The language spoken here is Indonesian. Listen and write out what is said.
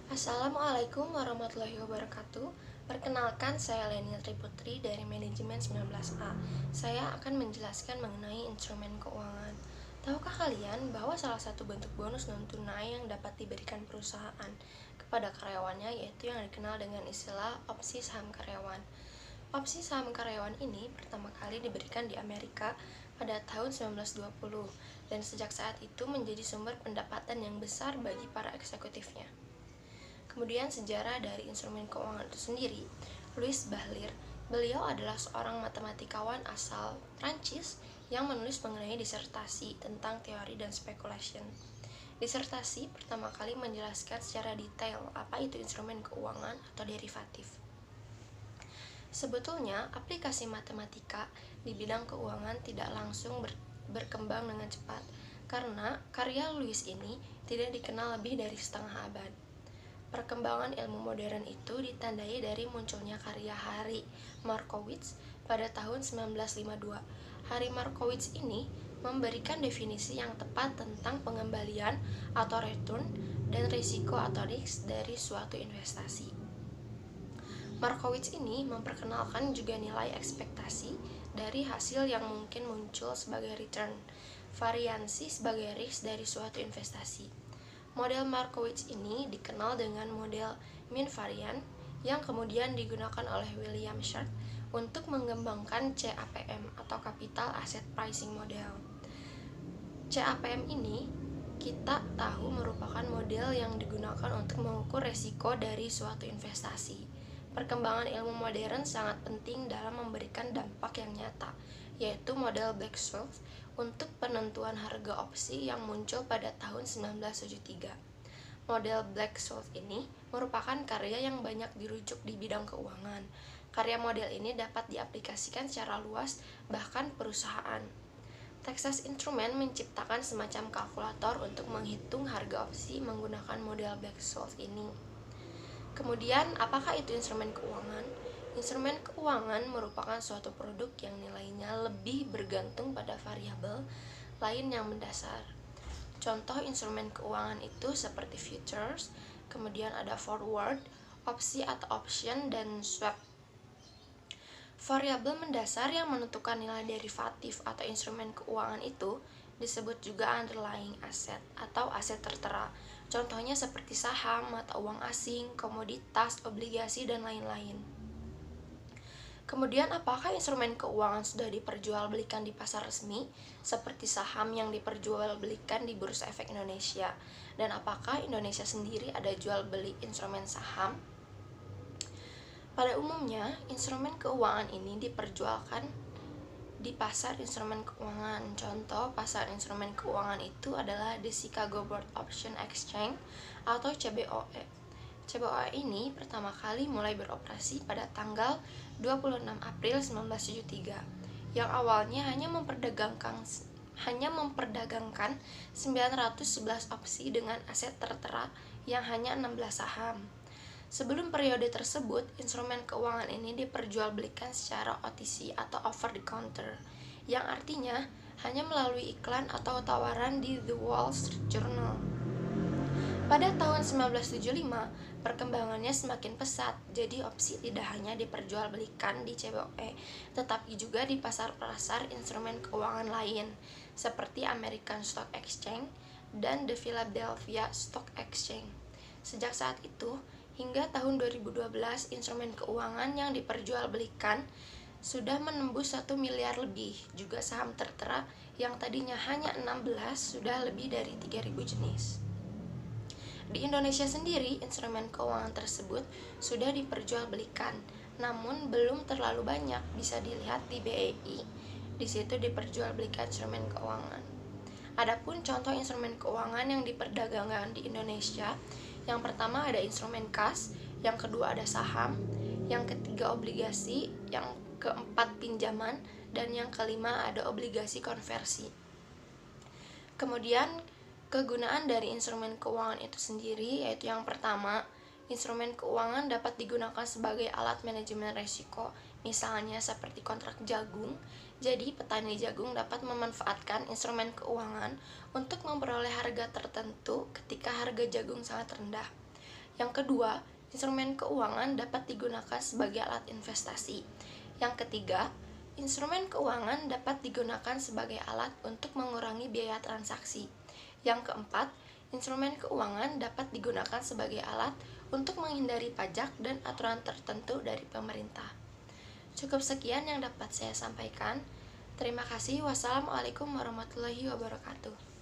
Assalamualaikum warahmatullahi wabarakatuh. Perkenalkan, saya Leni Triputri dari Manajemen 19A. Saya akan menjelaskan mengenai instrumen keuangan. Tahukah kalian bahwa salah satu bentuk bonus non tunai yang dapat diberikan perusahaan kepada karyawannya yaitu yang dikenal dengan istilah opsi saham karyawan. Opsi saham karyawan ini pertama kali diberikan di Amerika pada tahun 1920 dan sejak saat itu menjadi sumber pendapatan yang besar bagi para eksekutifnya. Kemudian sejarah dari instrumen keuangan itu sendiri. Louis Bahlir, beliau adalah seorang matematikawan asal Prancis yang menulis mengenai disertasi tentang teori dan speculation. Disertasi pertama kali menjelaskan secara detail apa itu instrumen keuangan atau derivatif. Sebetulnya, aplikasi matematika di bidang keuangan tidak langsung berkembang dengan cepat, karena karya Louis ini tidak dikenal lebih dari setengah abad. Perkembangan ilmu modern itu ditandai dari munculnya karya Harry Markowitz pada tahun 1952. Harry Markowitz ini memberikan definisi yang tepat tentang pengembalian atau return dan risiko atau risk dari suatu investasi. Markowitz ini memperkenalkan juga nilai ekspektasi dari hasil yang mungkin muncul sebagai return, variansi sebagai risk dari suatu investasi. Model Markowitz ini dikenal dengan model mean variant yang kemudian digunakan oleh William Short untuk mengembangkan CAPM atau Capital Asset Pricing Model. CAPM ini kita tahu merupakan model yang digunakan untuk mengukur resiko dari suatu investasi. Perkembangan ilmu modern sangat penting dalam memberikan dampak yang nyata, yaitu model Black-Scholes untuk penentuan harga opsi yang muncul pada tahun 1973. Model Black-Scholes ini merupakan karya yang banyak dirujuk di bidang keuangan. Karya model ini dapat diaplikasikan secara luas, bahkan perusahaan. Texas Instruments menciptakan semacam kalkulator untuk menghitung harga opsi menggunakan model Black-Scholes ini. Kemudian, apakah itu instrumen keuangan? Instrumen keuangan merupakan suatu produk yang nilainya lebih bergantung pada variabel lain yang mendasar. Contoh instrumen keuangan itu seperti futures, kemudian ada forward, opsi atau option, dan swap. Variabel mendasar yang menentukan nilai derivatif atau instrumen keuangan itu disebut juga underlying asset atau aset tertera. Contohnya seperti saham, mata uang asing, komoditas, obligasi, dan lain-lain. Kemudian, apakah instrumen keuangan sudah diperjualbelikan di pasar resmi, seperti saham yang diperjualbelikan di Bursa Efek Indonesia? Dan apakah Indonesia sendiri ada jual beli instrumen saham? Pada umumnya, instrumen keuangan ini diperjualkan di pasar instrumen keuangan. Contoh pasar instrumen keuangan itu adalah The Chicago Board Option Exchange atau CBOE. CBOE ini pertama kali mulai beroperasi pada tanggal 26 April 1973, yang awalnya hanya memperdagangkan 911 opsi dengan aset tertera yang hanya 16 saham. Sebelum periode tersebut, instrumen keuangan ini diperjualbelikan secara OTC atau over the counter, yang artinya hanya melalui iklan atau tawaran di The Wall Street Journal. Pada tahun 1975, perkembangannya semakin pesat, jadi opsi tidak hanya diperjualbelikan di CBOE, tetapi juga di pasar-pasar instrumen keuangan lain, seperti American Stock Exchange dan The Philadelphia Stock Exchange. Sejak saat itu, hingga tahun 2012, instrumen keuangan yang diperjualbelikan sudah menembus 1 miliar lebih. Juga saham tertera yang tadinya hanya 16 sudah lebih dari 3.000 jenis. Di Indonesia sendiri, instrumen keuangan tersebut sudah diperjualbelikan, namun belum terlalu banyak. Bisa dilihat di BEI, di situ diperjualbelikan instrumen keuangan. Adapun contoh instrumen keuangan yang diperdagangkan di Indonesia, yang pertama ada instrumen kas, yang kedua ada saham, yang ketiga obligasi, yang keempat pinjaman, dan yang kelima ada obligasi konversi. Kemudian kegunaan dari instrumen keuangan itu sendiri yaitu yang pertama, instrumen keuangan dapat digunakan sebagai alat manajemen risiko, misalnya seperti kontrak jagung. Jadi, petani jagung dapat memanfaatkan instrumen keuangan untuk memperoleh harga tertentu ketika harga jagung sangat rendah. Yang kedua, instrumen keuangan dapat digunakan sebagai alat investasi. Yang ketiga, instrumen keuangan dapat digunakan sebagai alat untuk mengurangi biaya transaksi. Yang keempat, instrumen keuangan dapat digunakan sebagai alat untuk menghindari pajak dan aturan tertentu dari pemerintah. Cukup sekian yang dapat saya sampaikan. Terima kasih. Wassalamualaikum warahmatullahi wabarakatuh.